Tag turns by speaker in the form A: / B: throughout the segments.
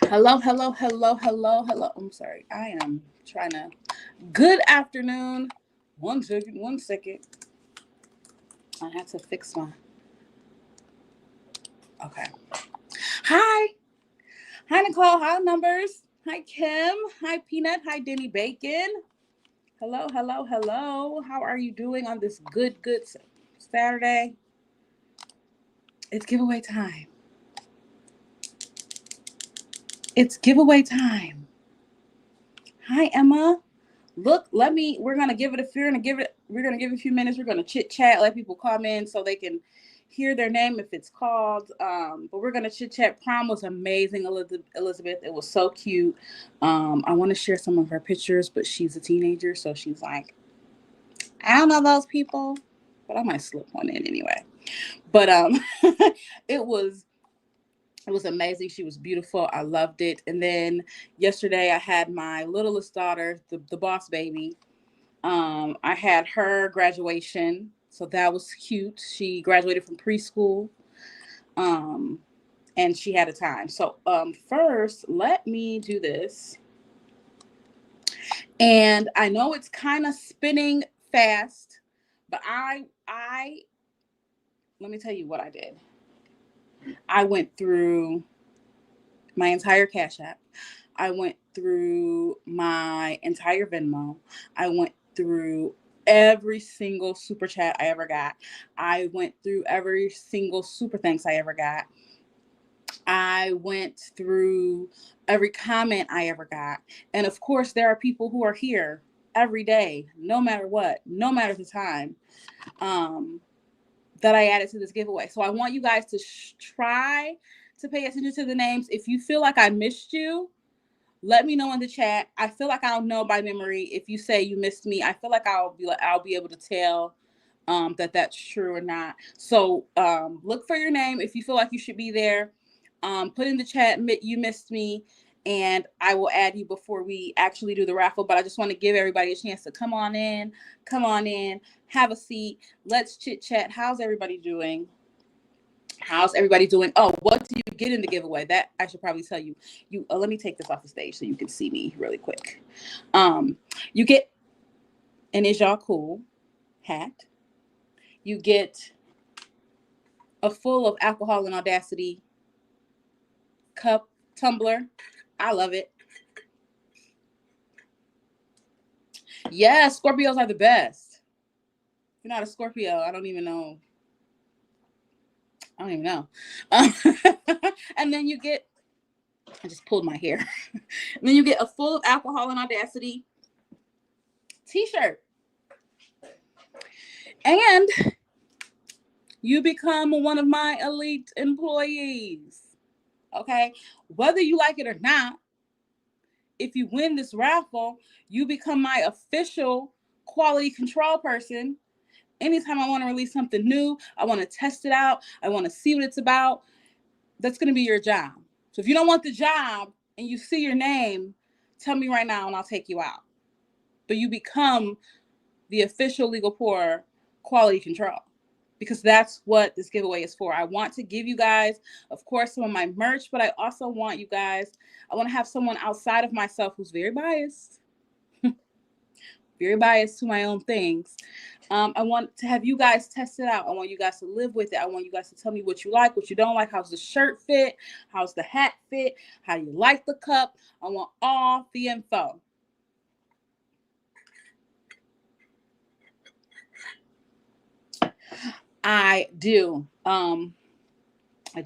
A: Hello, hello, hello, hello, hello. I'm sorry. I am trying to. Good afternoon. One second, one second. I had to fix my. Okay. Hi. Hi, Nicole. Hi, Numbers. Hi, Kim. Hi, Peanut. Hi, Denny Bacon. Hello, hello, hello. How are you doing on this good Saturday? It's giveaway time. It's giveaway time. Hi, Emma. Look, we're gonna give it we're gonna give it a few minutes. We're gonna chit chat, let people come in so they can hear their name if it's called. But we're gonna chit chat. Prom was amazing, Elizabeth. It was so cute. I want to share some of her pictures, but she's a teenager, so she's like, I don't know those people, but I might slip one in anyway. But it was it was amazing. She was beautiful. I loved it. And then yesterday I had my littlest daughter, the boss baby. I had her graduation, so that was cute. She graduated from preschool, um, and she had a time. So first, let me do this. And I know it's kind of spinning fast, but I let me tell you what I did. I went through my entire Cash App. I went through my entire Venmo. I went through every single super chat I ever got. I went through every single super thanks I ever got. I went through every comment I ever got. And of course, there are people who are here every day, no matter what, no matter the time, um, that I added to this giveaway. So I want you guys to try to pay attention to the names. If you feel like I missed you, let me know in the chat. I feel like I'll know by memory if you say you missed me. I feel like I'll be able to tell that that's true or not. So look for your name if you feel like you should be there. Put in the chat you missed me, and I will add you before we actually do the raffle. But I just want to give everybody a chance to come on in, have a seat. Let's chit chat. How's everybody doing? How's everybody doing? Oh, what do you get in the giveaway? That I should probably tell you. Let me take this off the stage so you can see me really quick. Um, you get an Is Y'all Cool hat. You get a full of alcohol and audacity cup tumbler. I love it. Yes, Scorpios are the best. If you're not a Scorpio, I don't even know. I don't even know. Um, and then you get, I just pulled my hair. And then you get a full of alcohol and audacity t-shirt. And you become one of my elite employees. Okay? Whether you like it or not, if you win this raffle, you become my official quality control person. Anytime I want to release something new, I want to test it out, I want to see what it's about, that's going to be your job. So if you don't want the job and you see your name, tell me right now and I'll take you out. But you become the official Legal Poor quality control, because that's what this giveaway is for. I want to give you guys, of course, some of my merch, but I also want you guys, I want to have someone outside of myself who's very biased, very biased to my own things. I want to have you guys test it out. I want you guys to live with it. I want you guys to tell me what you like, what you don't like. How's the shirt fit? How's the hat fit? How do you like the cup? I want all the info. I do. I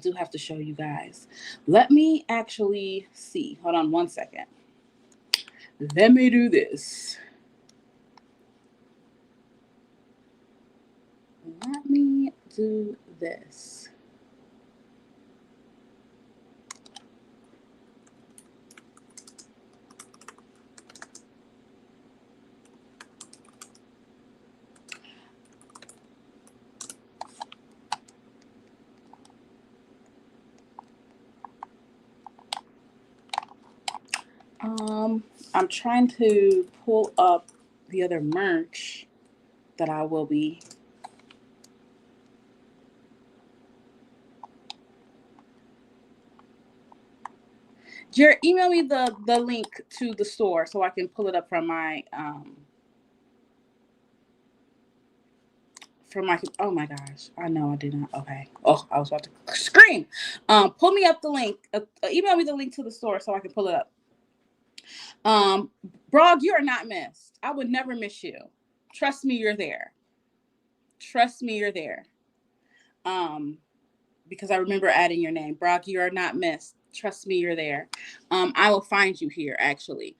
A: do have to show you guys. Let me actually see. Hold on one second. Let me do this. Let me do this. I'm trying to pull up the other merch that I will be. Jared, email me the link to the store so I can pull it up from my oh my gosh, I know I did not. Okay. Oh, I was about to scream. Pull me up the link. Email me the link to the store so I can pull it up. Brog, you are not missed. I would never miss you. Trust me, you're there. Trust me, you're there. Because I remember adding your name. Brog, you are not missed. Trust me, you're there. I will find you here, actually.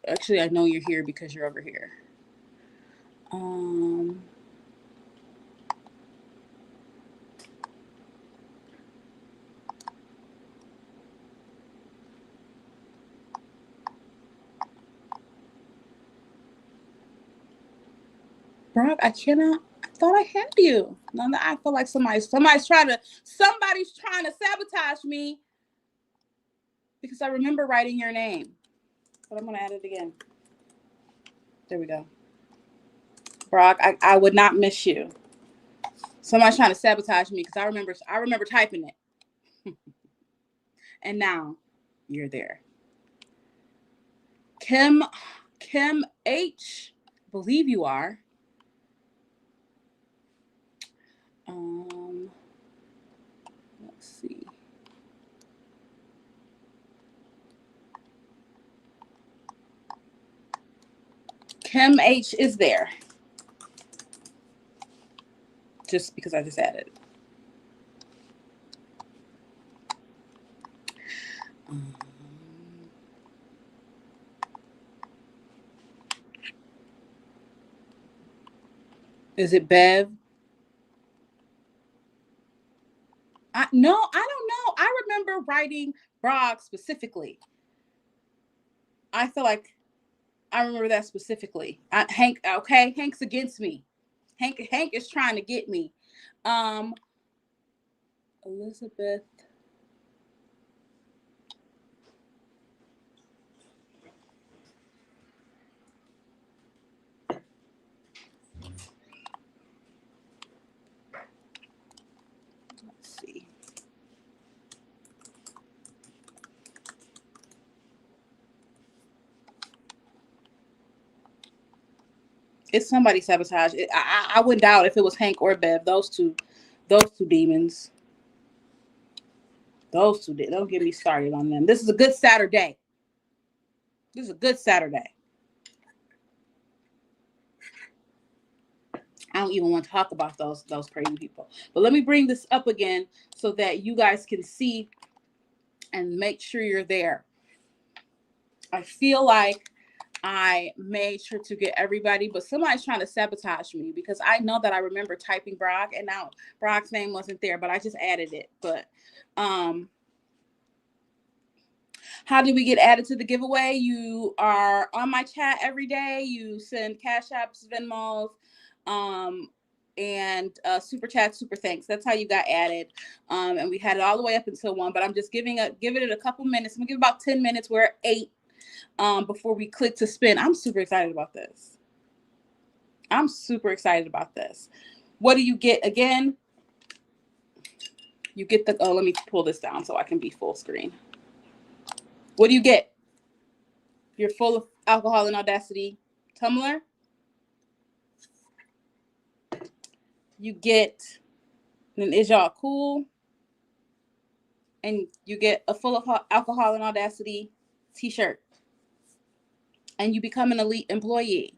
A: Actually, I know you're here because you're over here. Brock, I cannot. I thought I had you. Now I feel like somebody's trying to sabotage me because I remember writing your name. But I'm gonna add it again. There we go. Brock, I would not miss you. Somebody's trying to sabotage me because I remember typing it. And now you're there. Kim H, believe you are. Let's see. Kim H is there. Just because I just added. Is it Bev? No, I don't know. I remember writing Brog specifically. I feel like I remember that specifically. Hank, okay, Hank's against me. Hank is trying to get me. Elizabeth. Let's see. It's somebody sabotage. I wouldn't doubt if it was Hank or Bev. Those two demons. Those two. Don't get me started on them. This is a good Saturday. This is a good Saturday. I don't even want to talk about those crazy people. But let me bring this up again so that you guys can see and make sure you're there. I feel like I made sure to get everybody, but somebody's trying to sabotage me because I know that I remember typing Brock and now Brock's name wasn't there, but I just added it. But how did we get added to the giveaway? You are on my chat every day. You send Cashapps, Venmos, and super chat, super thanks. That's how you got added. And we had it all the way up until 1, but I'm just giving it a couple minutes. I'm gonna give about 10 minutes. We're at 8 before we click to spin. I'm super excited about this. What do you get again? You get let me pull this down so I can be full screen. What do you get? You're full of alcohol and audacity tumbler. You get an Is Y'all Cool? And you get a full of alcohol and audacity t-shirt. And you become an elite employee.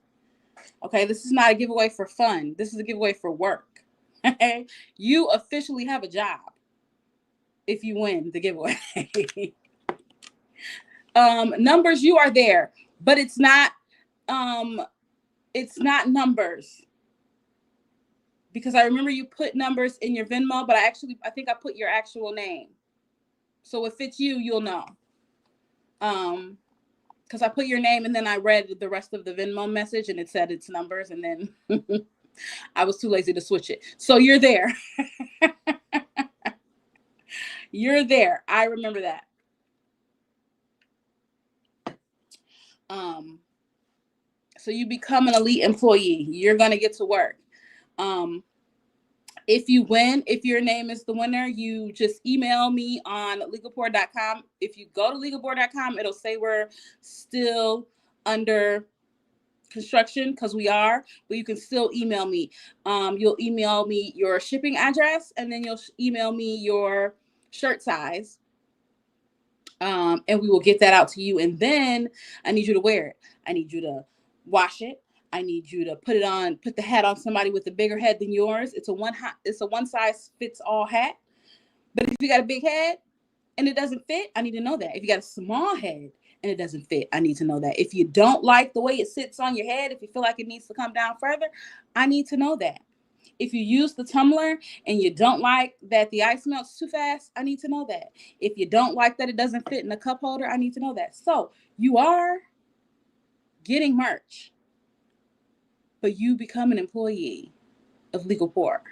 A: Okay, this is not a giveaway for fun. This is a giveaway for work. Okay, you officially have a job if you win the giveaway. Numbers, you are there, but it's not numbers. Because I remember you put numbers in your Venmo, but I think I put your actual name. So if it's you, you'll know. Because I put your name and then I read the rest of the Venmo message and it said it's numbers, and then I was too lazy to switch it. So you're there. You're there. I remember that. So you become an elite employee. You're gonna get to work. If you win, if your name is the winner, you just email me on legalboard.com. If you go to legalboard.com, it'll say we're still under construction because we are, but you can still email me. You'll email me your shipping address, and then you'll email me your shirt size. And we will get that out to you. And then I need you to wear it. I need you to wash it. I need you to put the hat on somebody with a bigger head than yours. It's a one size fits all hat. But if you got a big head and it doesn't fit, I need to know that. If you got a small head and it doesn't fit, I need to know that. If you don't like the way it sits on your head, if you feel like it needs to come down further, I need to know that. If you use the tumbler and you don't like that the ice melts too fast, I need to know that. If you don't like that it doesn't fit in the cup holder, I need to know that. So you are getting merch, but you become an employee of Legal Poor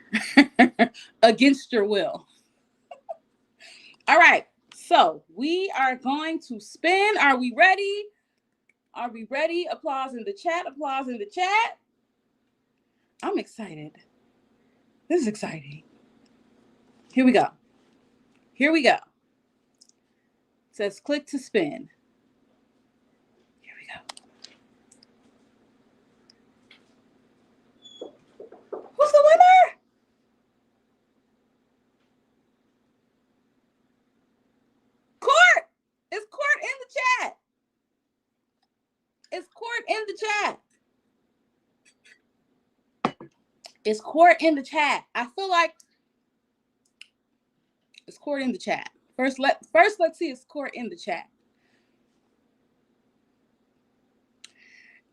A: against your will. All right, so we are going to spin. Are we ready? Are we ready? Applause in the chat. Applause in the chat. I'm excited. This is exciting. Here we go. Here we go. It says click to spin. Here we go. Who's the winner? Court. It's Court in the chat. It's Court in the chat. It's Court in the chat. I feel like it's Court in the chat. First, let's see. It's Court in the chat.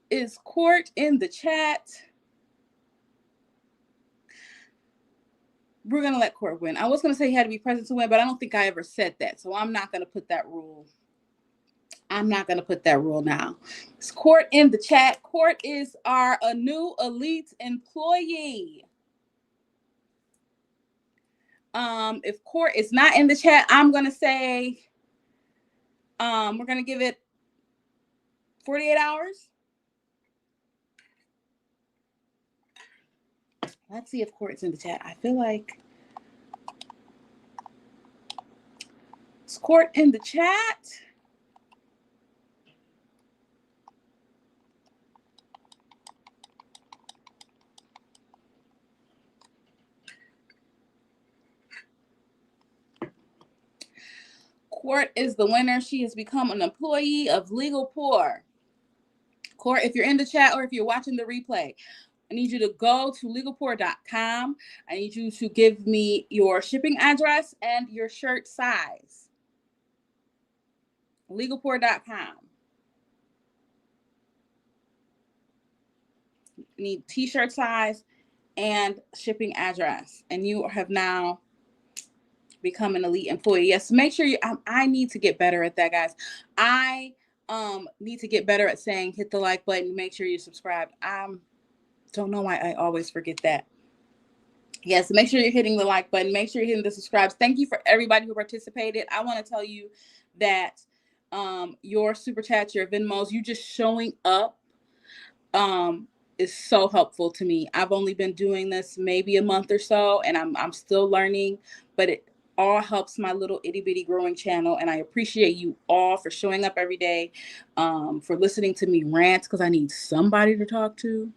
A: Is Court in the chat? We're gonna let Court win. I was gonna say he had to be present to win, but I don't think I ever said that, so I'm not gonna put that rule. I'm not gonna put that rule now. It's Court in the chat. Court is a new elite employee. If Court is not in the chat, I'm gonna say we're gonna give it 48 hours. Let's see if Court's in the chat. I feel like it's Court in the chat. Court is the winner. She has become an employee of Legal Poor. Court, if you're in the chat or if you're watching the replay, I need you to go to legalpoor.com. I need you to give me your shipping address and your shirt size. Legalpoor.com. You need t-shirt size and shipping address. And you have now become an elite employee. Yes, make sure I need to get better at that, guys. I need to get better at saying hit the like button, make sure you subscribe. Don't know why I always forget that. Yes, make sure you're hitting the like button. Make sure you're hitting the subscribes. Thank you for everybody who participated. I want to tell you that your super chats, your Venmos, you just showing up is so helpful to me. I've only been doing this maybe a month or so, and I'm still learning, but it all helps my little itty bitty growing channel. And I appreciate you all for showing up every day, for listening to me rant, because I need somebody to talk to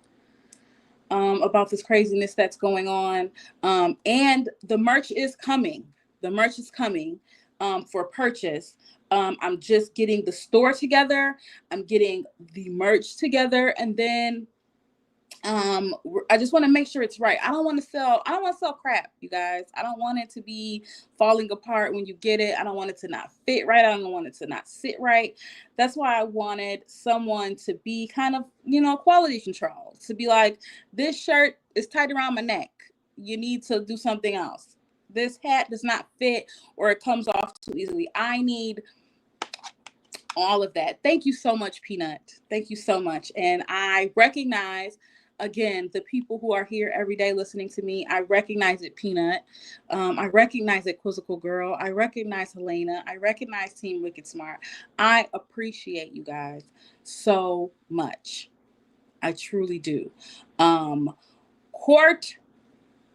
A: about this craziness that's going on. And the merch is coming. The merch is coming for purchase. I'm just getting the store together. I'm getting the merch together, and then I just want to make sure it's right. I don't want to sell crap, you guys. I don't want it to be falling apart when you get it. I don't want it to not fit right. I don't want it to not sit right. That's why I wanted someone to be kind of, quality control, to be like, this shirt is tight around my neck. You need to do something else. This hat does not fit, or it comes off too easily. I need all of that. Thank you so much, Peanut. Thank you so much. And I recognize, again, the people who are here every day listening to me. I recognize it, Peanut. I recognize it, Quizzical Girl. I recognize Helena. I recognize Team Wicked Smart. I appreciate you guys so much. I truly do. Court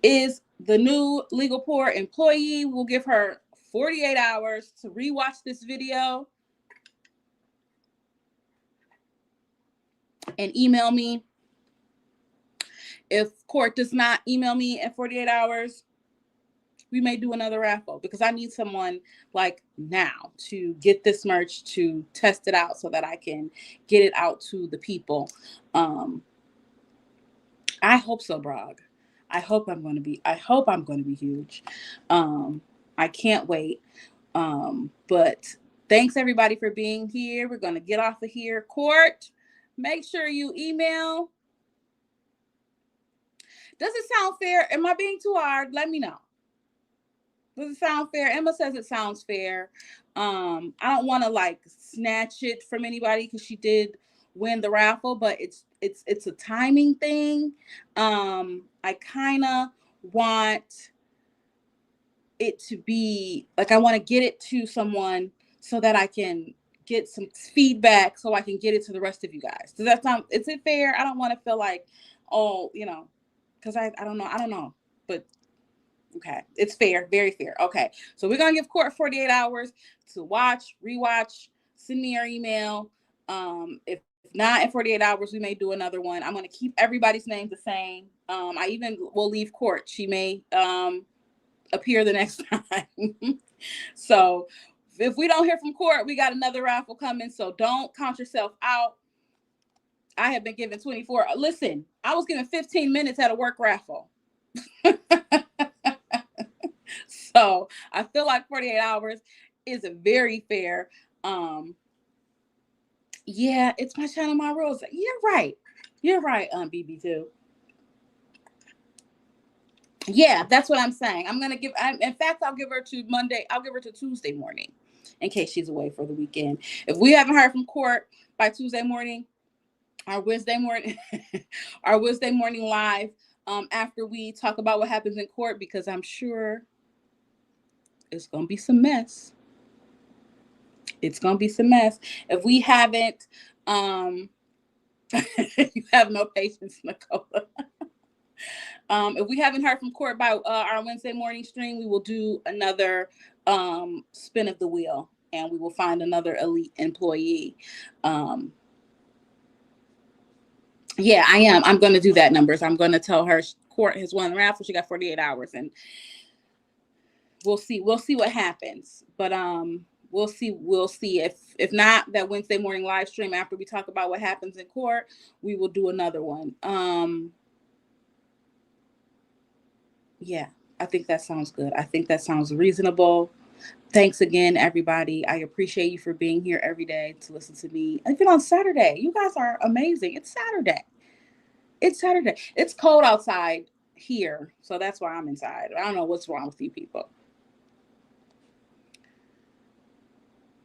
A: is the new legal poor employee will give her 48 hours to rewatch this video and email me. If court does not email me in 48 hours, we may do another raffle, because I need someone like now to get this merch, to test it out so that I can get it out to the people. I hope so, Brog. I hope I'm going to be huge. I can't wait. But thanks everybody for being here. We're going to get off of here. Court, make sure you email. Does it sound fair? Am I being too hard? Let me know. Does it sound fair? Emma says it sounds fair. I don't want to like snatch it from anybody because she did win the raffle, but it's a timing thing. I kind of want it to be like, I want to get it to someone so that I can get some feedback so I can get it to the rest of you guys. Does that sound, is it fair? I don't want to feel like, oh, you know, because I don't know, but okay, it's fair, very fair. Okay, so we're gonna give court 48 hours to watch, rewatch, send me your email. If not in 48 hours, we may do another one. I'm gonna keep everybody's name the same. I even will leave court. She may appear the next time. So if we don't hear from court, we got another raffle coming. So don't count yourself out. I have been given 24. Listen, I was given 15 minutes at a work raffle. So I feel like 48 hours is very fair. Yeah, it's my channel, my rules. You're right, BB2. Yeah, that's what I'm saying. I'm gonna in fact, I'll give her to Monday. I'll give her to Tuesday morning, in case she's away for the weekend. If we haven't heard from court by Tuesday morning, our Wednesday morning, our Wednesday morning live, after we talk about what happens in court, because I'm sure it's gonna be some mess. It's gonna be some mess. If we haven't, you have no patience, Nicola. If we haven't heard from court by our Wednesday morning stream, we will do another spin of the wheel, and we will find another elite employee. Yeah, I am. I'm going to do that, Numbers. I'm going to tell her court has won the raffle. She got 48 hours, and we'll see. We'll see what happens. But we'll see. We'll see. If not that Wednesday morning live stream after we talk about what happens in court, we will do another one. Yeah, I think that sounds good. I think that sounds reasonable. Thanks again, everybody. I appreciate you for being here every day to listen to me. Even on Saturday, you guys are amazing. It's Saturday. It's Saturday. It's cold outside here, so that's why I'm inside. I don't know what's wrong with you people.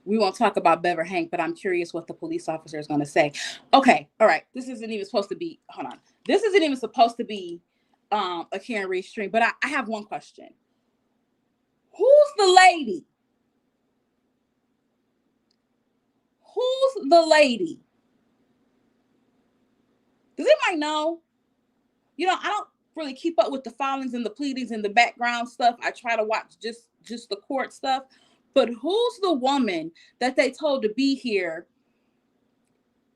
A: We won't talk about Bever Hank, but I'm curious what the police officer is going to say. Okay, all right. This isn't even supposed to be. Hold on. This isn't even supposed to be a Karen Reed stream, but I have one question. Who's the lady? Who's the lady? Does anybody know? You know, I don't really keep up with the filings and the pleadings and the background stuff. I try to watch just the court stuff. But who's the woman that they told to be here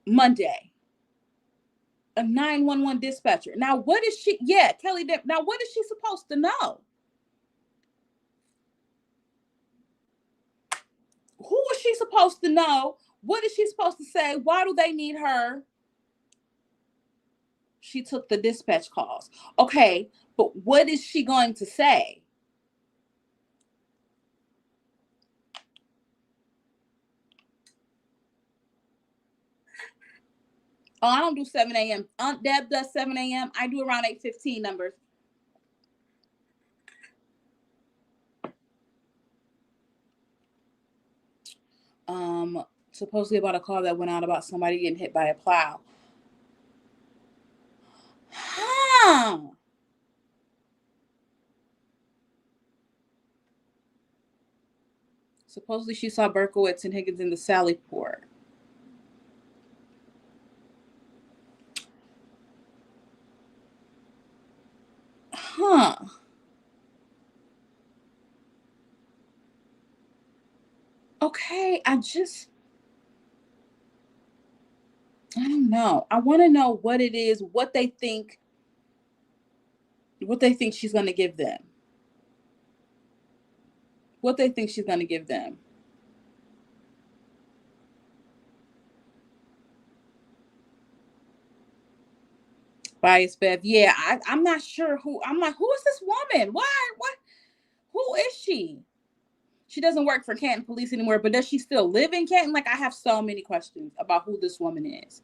A: Monday? A 911 dispatcher. Now, what is she? Yeah, Kelly. Now, what is she supposed to know? Who is she supposed to know? What is she supposed to say? Why do they need her? She took the dispatch calls. Okay, but what is she going to say? Oh, I don't do 7 a.m. Aunt Deb does 7 a.m. I do around 8:15 Numbers. Supposedly about a call that went out about somebody getting hit by a plow. Huh. Supposedly she saw Berkowitz and Higgins in the Sally Port. Huh. Okay, I don't know. I want to know what it is, what they think she's going to give them. What they think she's going to give them. Bias Bev. Yeah, I'm not sure who. I'm like, who is this woman? Why? What? Who is she? She doesn't work for Canton Police anymore, but does she still live in Canton? Like, I have so many questions about who this woman is.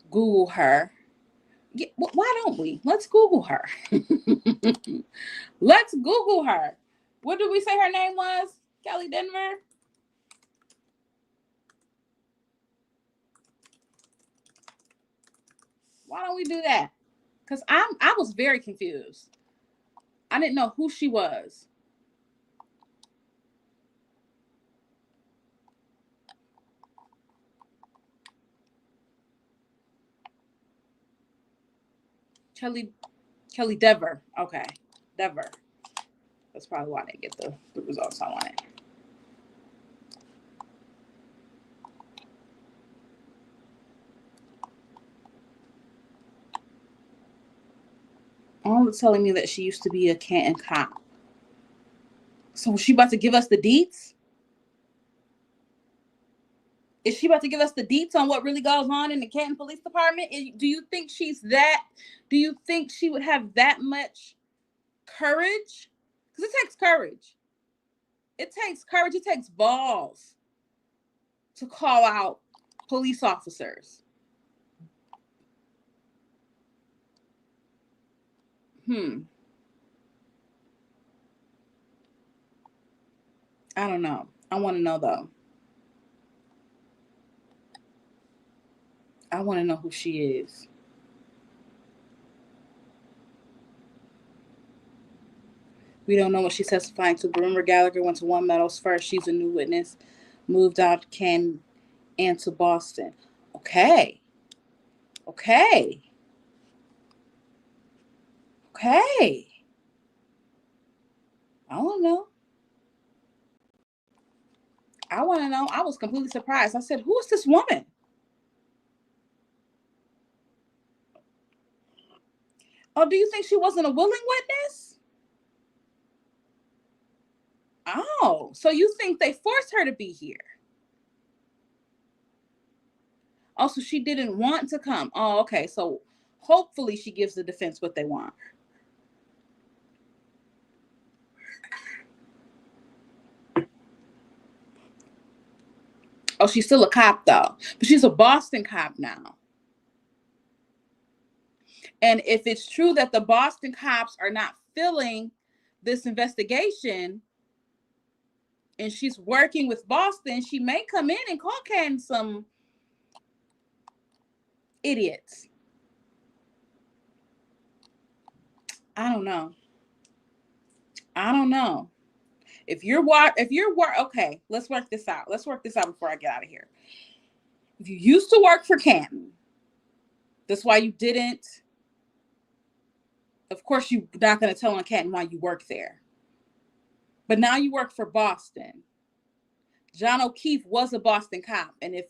A: Google her. Yeah, why don't we? Let's Google her. Let's Google her. What did we say her name was? Kelly Denver? Why don't we do that? Because I was very confused. I didn't know who she was. Kelly Dever. Okay. Dever. That's probably why I didn't get the results I wanted. All it's telling me that she used to be a Canton cop. So is she about to give us the deets? Is she about to give us the deets on what really goes on in the Canton Police Department? Do you think she's that? Do you think she would have that much courage? Because it takes courage. It takes courage. It takes balls to call out police officers. I don't know. I want to know, though. I want to know who she is. We don't know what she's testifying to. Remember, Gallagher went to One Meadows first. She's a new witness. Moved out to Canton and to Boston. Okay. Okay. Okay. I want to know. I want to know. I was completely surprised. I said, who is this woman? Oh, do you think she wasn't a willing witness? Oh, so you think they forced her to be here? Oh, so she didn't want to come. Oh, okay. So hopefully she gives the defense what they want. Oh, she's still a cop, though. But she's a Boston cop now. And if it's true that the Boston cops are not filling this investigation and she's working with Boston, she may come in and call Canton some idiots. I don't know. I don't know. If you're okay, let's work this out. Let's work this out before I get out of here. If you used to work for Canton, that's why you didn't. Of course, you're not going to tell on Canton why you work there. But now you work for Boston. John O'Keefe was a Boston cop. And if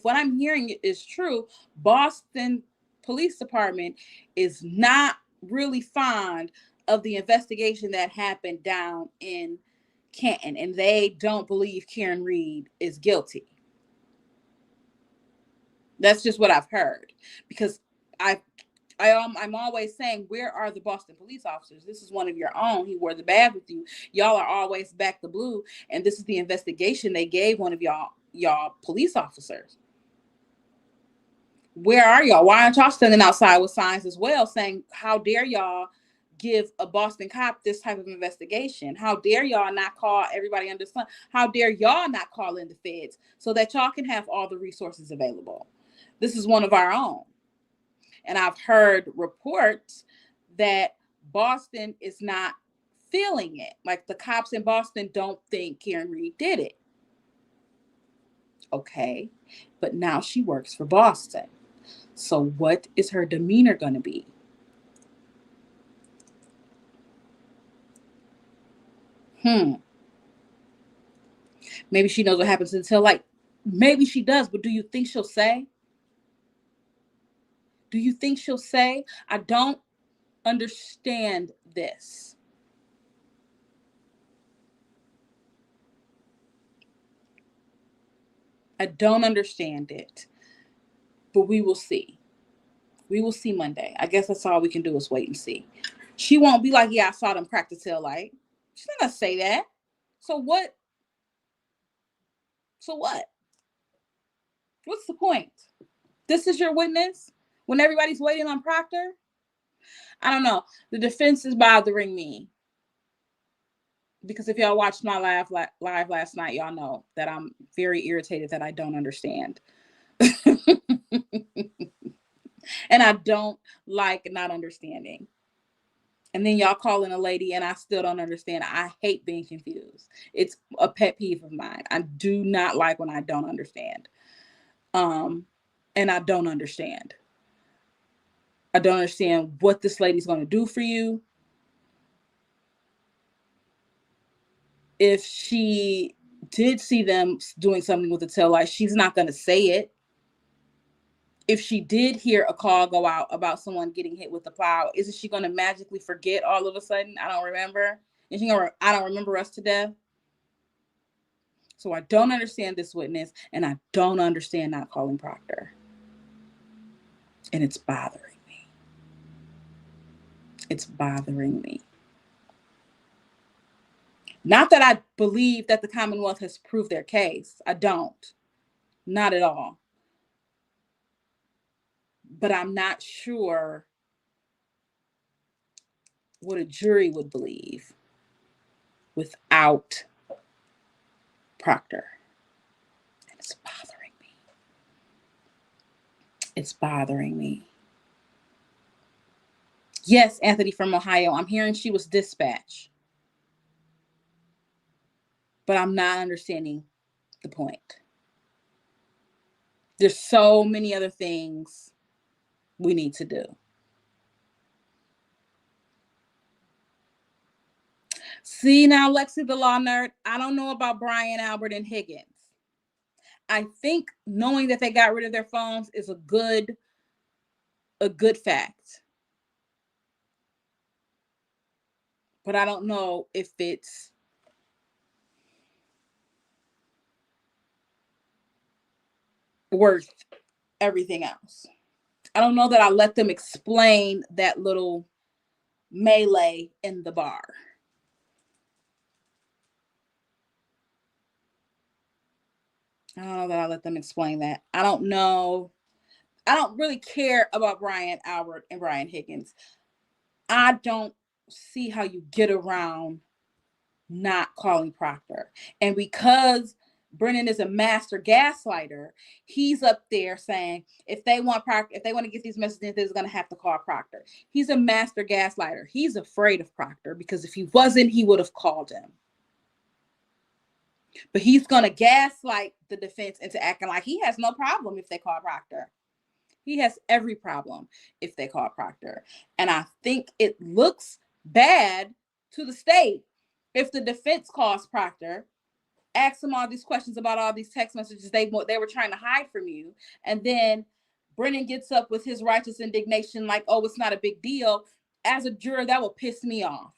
A: what I'm hearing is true, Boston Police Department is not really fond of the investigation that happened down in Canton. And they don't believe Karen Reed is guilty. That's just what I've heard. Because I'm always saying, where are the Boston police officers? This is one of your own. He wore the badge with you. Y'all are always back the blue. And this is the investigation they gave one of y'all police officers. Where are y'all? Why aren't y'all standing outside with signs as well saying, how dare y'all give a Boston cop this type of investigation? How dare y'all not call everybody under sun? How dare y'all not call in the feds so that y'all can have all the resources available? This is one of our own. And I've heard reports that Boston is not feeling it. Like the cops in Boston don't think Karen Reed did it. Okay. But now she works for Boston. So what is her demeanor going to be? Maybe she knows what happens until, like, maybe she does, but do you think she'll say? Do you think she'll say, I don't understand this? I don't understand it, but we will see. We will see Monday. I guess that's all we can do is wait and see. She won't be like, yeah, I saw them crack the tail light. She's not gonna say that. So what? So what? What's the point? This is your witness when everybody's waiting on Proctor? I don't know. The defense is bothering me. Because if y'all watched my live last night, y'all know that I'm very irritated that I don't understand. And I don't like not understanding. And then y'all calling a lady and I still don't understand. I hate being confused. It's a pet peeve of mine. I do not like when I don't understand. And I don't understand. I don't understand what this lady's going to do for you. If she did see them doing something with the tail light, she's not going to say it. If she did hear a call go out about someone getting hit with the plow, isn't she going to magically forget all of a sudden? I don't remember. And she gonna, I don't remember us to death. So I don't understand this witness, and I don't understand not calling Proctor. And it's bothering me. It's bothering me. Not that I believe that the Commonwealth has proved their case. I don't. Not at all. But I'm not sure what a jury would believe without Proctor. And it's bothering me. It's bothering me. Yes, Anthony from Ohio. I'm hearing she was dispatched. But I'm not understanding the point. There's so many other things we need to do. See now, Lexi the law nerd, I don't know about Brian, Albert, and Higgins. I think knowing that they got rid of their phones is a good fact. But I don't know if it's worth everything else. I don't know that I let them explain that little melee in the bar. I don't know that I let them explain that. I don't know. I don't really care about Brian, Albert, and Brian Higgins. I don't see how you get around not calling Proctor. And because Brennan is a master gaslighter, he's up there saying if they want Proctor, if they want to get these messages, they're going to have to call Proctor. He's a master gaslighter. He's afraid of Proctor because if he wasn't, he would have called him. But he's going to gaslight the defense into acting like he has no problem if they call Proctor. He has every problem if they call Proctor. And I think it looks bad to the state if the defense calls Proctor, asks him all these questions about all these text messages they were trying to hide from you, and then Brennan gets up with his righteous indignation like, oh, it's not a big deal. As a juror, that will piss me off.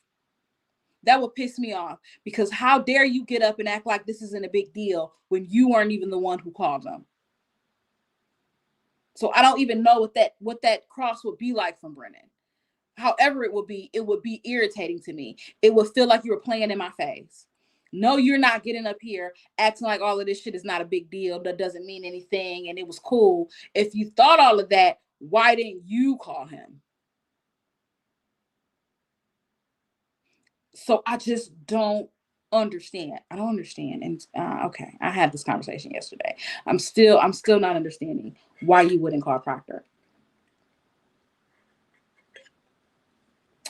A: That will piss me off because how dare you get up and act like this isn't a big deal when you weren't even the one who called them. So I don't even know what that cross would be like from Brennan. However it would be irritating to me. It would feel like you were playing in my face. No, you're not getting up here acting like all of this shit is not a big deal. That doesn't mean anything. And it was cool. If you thought all of that, why didn't you call him? So I just don't understand. I don't understand. And okay, I had this conversation yesterday. I'm still not understanding why you wouldn't call Proctor.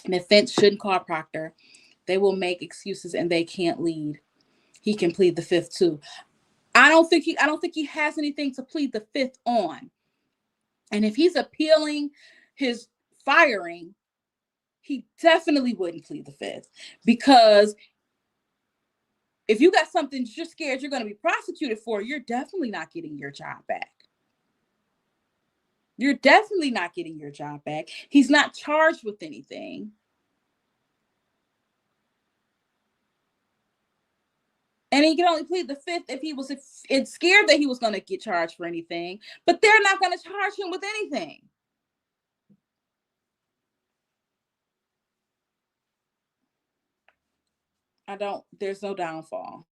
A: An defense shouldn't call Proctor. They will make excuses and they can't lead. He can plead the fifth too. I don't think he has anything to plead the fifth on. And if he's appealing his firing, he definitely wouldn't plead the fifth because If you got something you're scared you're going to be prosecuted for, you're definitely not getting your job back. You're definitely not getting your job back. He's not charged with anything. And he can only plead the fifth if he was scared that he was going to get charged for anything. But they're not going to charge him with anything. There's no downfall.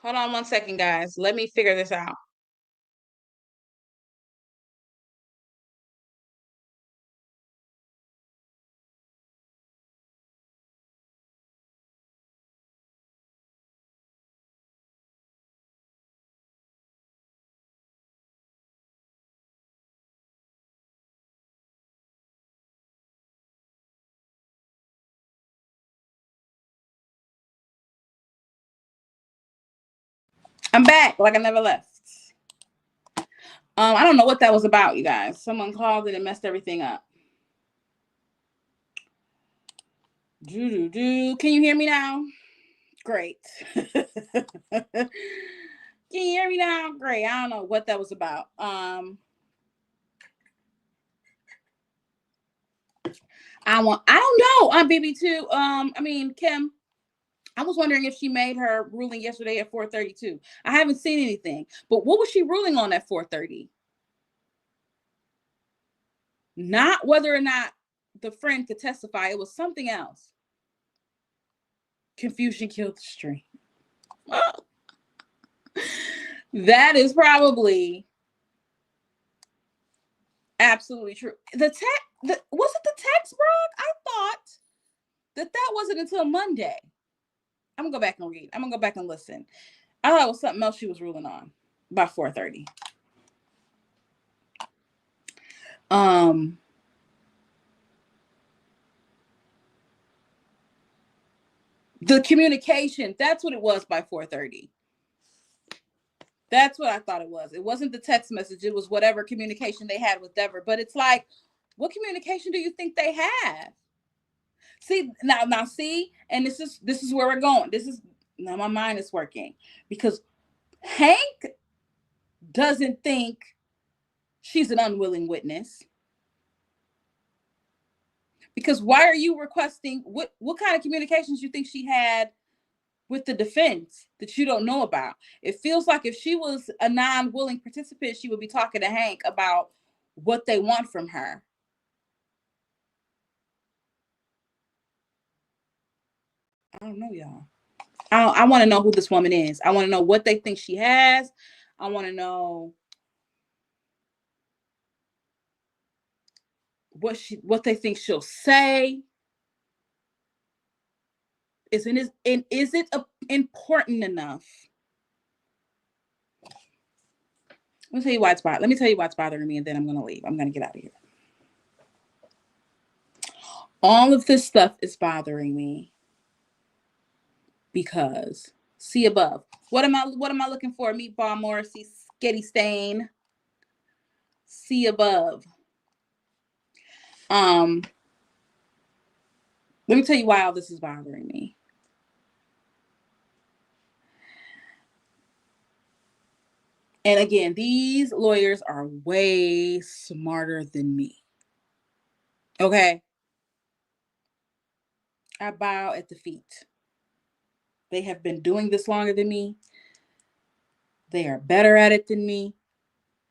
A: Hold on 1 second, guys. Let me figure this out. I'm back like I never left. I don't know what that was about, you guys. Someone called and it messed everything up. Can you hear me now? Great. Can you hear me now? Great. I don't know what that was about. I don't know on BB2. Kim, I was wondering if she made her ruling yesterday at 4:32. I haven't seen anything. But what was she ruling on at 4:30? Not whether or not the friend could testify. It was something else. Confusion killed the stream. That is probably absolutely true. Was it the text, bro? I thought that wasn't until Monday. I'm gonna go back and read. I'm gonna go back and listen. I thought it was something else she was ruling on by 4:30. The communication, that's what it was by 4:30. That's what I thought it was. It wasn't the text message. It was whatever communication they had with Dever. But it's like, what communication do you think they have? See, now see, and this is where we're going. This is now my mind is working because Hank doesn't think she's an unwilling witness. Because why are you requesting what kind of communications you think she had with the defense that you don't know about? It feels like if she was a non-willing participant, she would be talking to Hank about what they want from her. I don't know, y'all. I want to know who this woman is. I want to know what they think she has. I want to know what they think she'll say. Is it important enough? Let me tell you why it's bothering me, and then I'm gonna leave. I'm gonna get out of here. All of this stuff is bothering me because see above. What am I looking for? Meatball Morrissey, Skitty Stain. See above. Let me tell you why all this is bothering me. And again, these lawyers are way smarter than me. Okay? I bow at the feet. They have been doing this longer than me. They are better at it than me.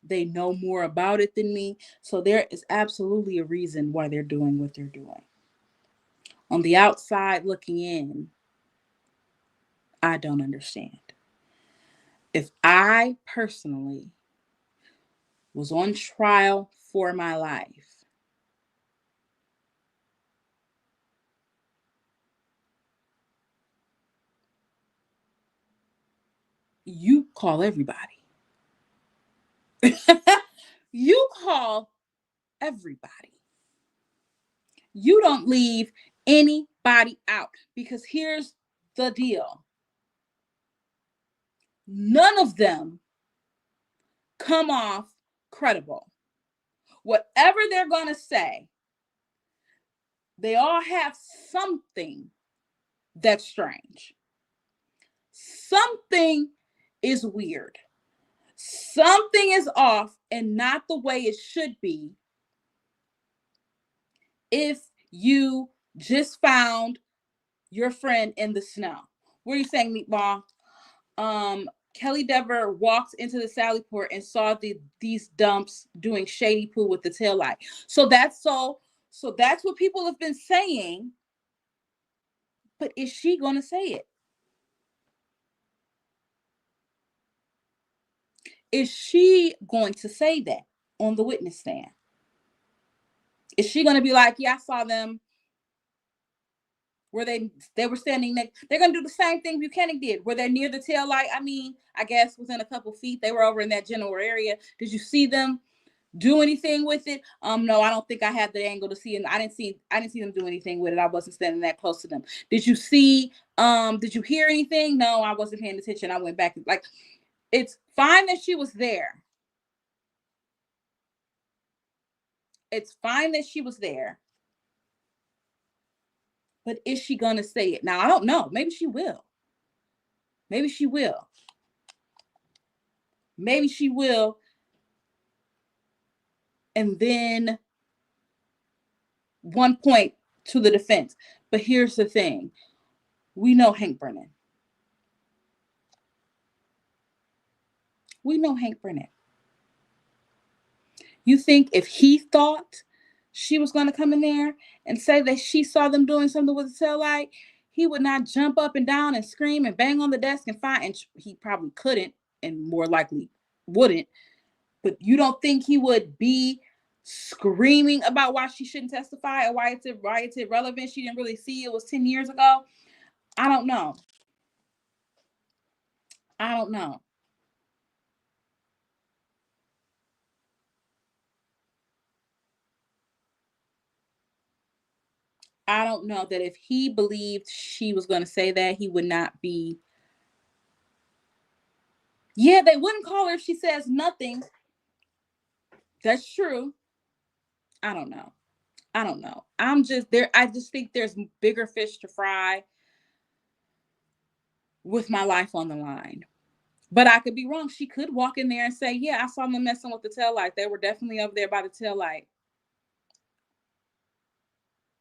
A: They know more about it than me. So there is absolutely a reason why they're doing what they're doing. On the outside looking in, I don't understand. If I personally was on trial for my life, you call everybody. You call everybody. You don't leave anybody out because here's the deal. None of them come off credible. Whatever they're going to say, they all have something that's strange. Something is weird. Something is off and not the way it should be if you just found your friend in the snow. What are you saying, Meatball? Kelly Dever walked into the Sally Port and saw these dumps doing shady poo with the tail light. So that's what people have been saying. But is she going to say it? Is she going to say that on the witness stand? Is she going to be like, yeah, I saw them where they were standing next? They're going to do the same thing Buchanan did. Were they near the tail light? I mean, I guess within a couple feet. They were over in that general area. Did you see them do anything with it? No, I don't think I had the angle to see, and I didn't see them do anything with it. I wasn't standing that close to them. Did you see? Did you hear anything? No, I wasn't paying attention. I went back. Like, it's fine that she was there. It's fine that she was there. But is she gonna say it? Now I don't know. Maybe she will. Maybe she will. Maybe she will. And then one point to the defense. But here's the thing. We know Hank Brennan. We know Hank Brennan. You think if he thought she was going to come in there and say that she saw them doing something with the tail light, he would not jump up and down and scream and bang on the desk and find, and he probably couldn't and more likely wouldn't. But you don't think he would be screaming about why she shouldn't testify or why it's irrelevant? She didn't really see it was 10 years ago. I don't know. I don't know. I don't know that if he believed she was going to say that, he would not be. Yeah, they wouldn't call her if she says nothing. That's true. I don't know. I don't know. I'm just there. I just think there's bigger fish to fry with my life on the line. But I could be wrong. She could walk in there and say, yeah, I saw them messing with the tail light. They were definitely over there by the tail light.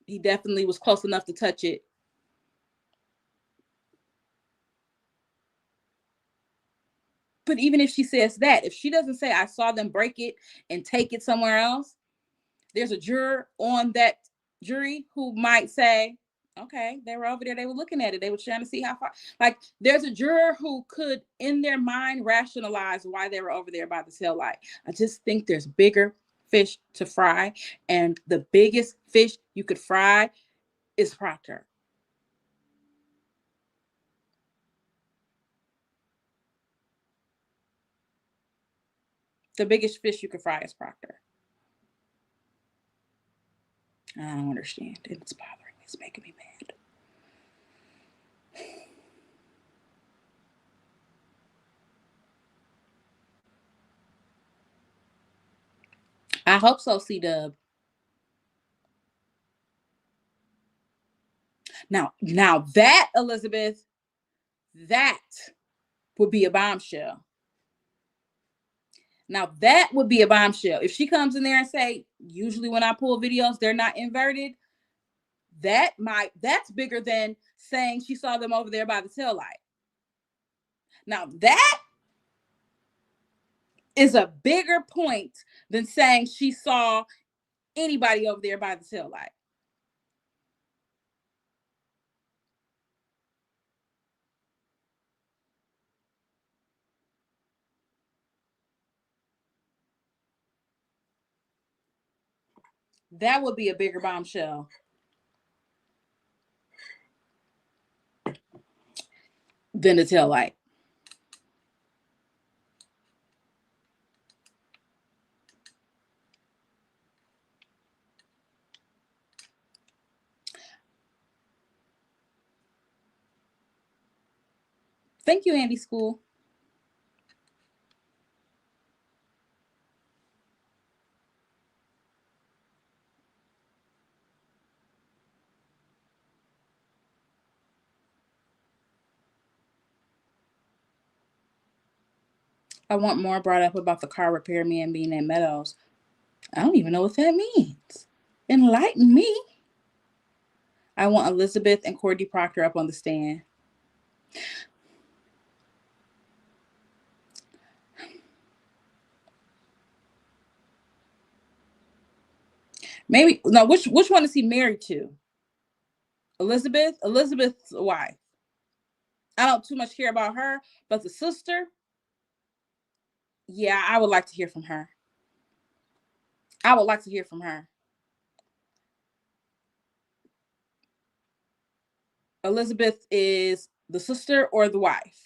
A: He definitely was close enough to touch it. But even if she says that, if she doesn't say, I saw them break it and take it somewhere else, there's a juror on that jury who might say, okay, they were over there, they were looking at it, they were trying to see how far. Like, there's a juror who could in their mind rationalize why they were over there by the tail light. I just think there's bigger fish to fry, and the biggest fish you could fry is Proctor. The biggest fish you could fry is Proctor. I don't understand. It's bothering me. It's making me mad. I hope so, C-Dub. Now that, Elizabeth, that would be a bombshell. Now that would be a bombshell. If she comes in there and say, usually when I pull videos, they're not inverted. That's bigger than saying she saw them over there by the tail light. Now that is a bigger point than saying she saw anybody over there by the tail light. That would be a bigger bombshell. Than the tail light. Thank you, Andy School. I want more brought up about the car repairman being at Meadows. I don't even know what that means. Enlighten me. I want Elizabeth and Courtney Proctor up on the stand. Maybe no. Which one is he married to? Elizabeth. Elizabeth's wife. I don't too much care about her, but the sister. Yeah, I would like to hear from her. I would like to hear from her. Elizabeth is the sister or the wife?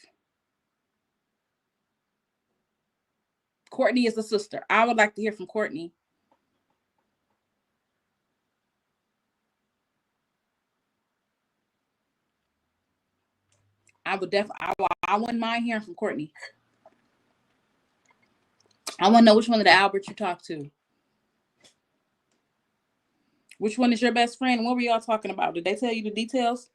A: Courtney is the sister. I would like to hear from Courtney. I would definitely. I wouldn't mind hearing from Courtney. I want to know which one of the Alberts you talked to. Which one is your best friend? What were y'all talking about? Did they tell you the details?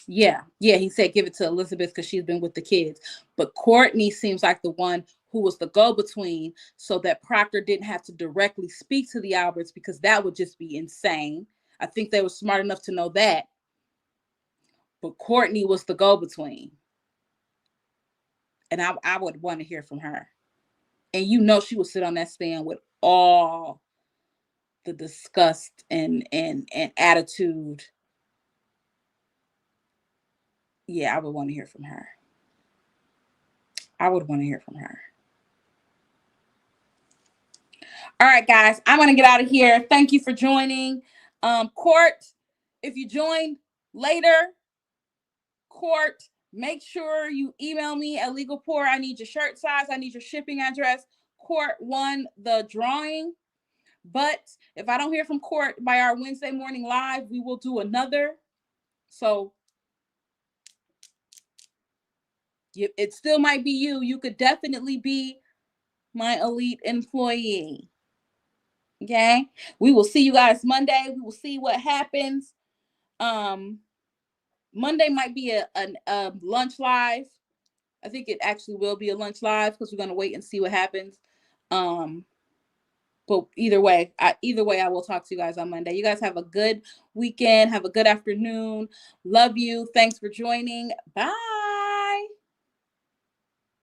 A: Yeah. He said give it to Elizabeth because she's been with the kids. But Courtney seems like the one who was the go-between so that Proctor didn't have to directly speak to the Alberts because that would just be insane. I think they were smart enough to know that. But Courtney was the go-between. And I would want to hear from her. And she would sit on that stand with all the disgust and attitude. Yeah, I would want to hear from her. All right, guys, I'm going to get out of here. Thank you for joining. Court, if you joined later, Court, make sure you email me at LegalPoor. I need your shirt size. I need your shipping address. Court won the drawing. But if I don't hear from Court by our Wednesday morning live, we will do another. So it still might be you. You could definitely be my elite employee. Okay. We will see you guys Monday. We will see what happens. Monday might be a lunch live. I think it actually will be a lunch live because we're going to wait and see what happens. But either way, I will talk to you guys on Monday. You guys have a good weekend. Have a good afternoon. Love you. Thanks for joining. Bye.